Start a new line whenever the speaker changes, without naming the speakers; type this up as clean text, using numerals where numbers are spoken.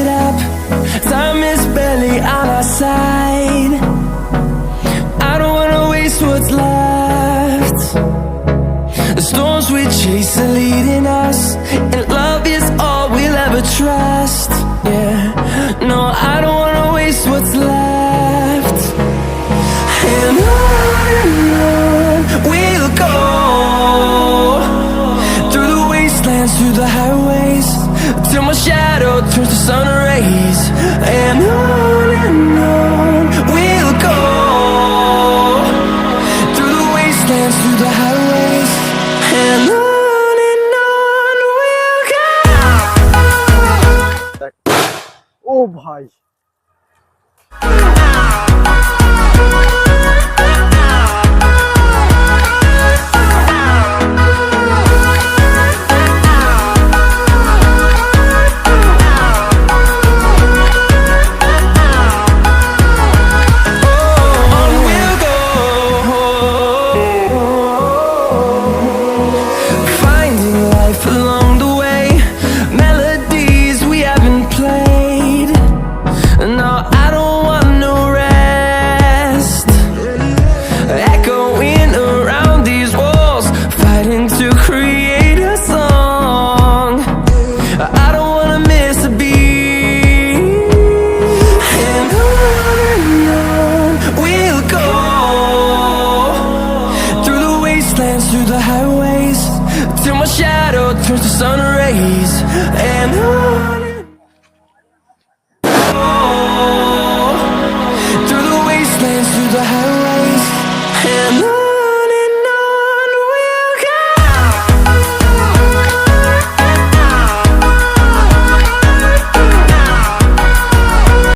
it up. Time is barely on our side. I don't wanna waste what's left. The storms we chase are leading us, and love is all we'll ever trust. Yeah, no, I don't wanna waste what's left. And on we'll go, through the wastelands, through the highways, till my shadow turns to sun rays. And on we'll go, through the wastelands, through the highways, and on we'll go.
ও ভাই, through the highways, till my shadow turns to sun rays. And on through the wastelands, through the highways, and on.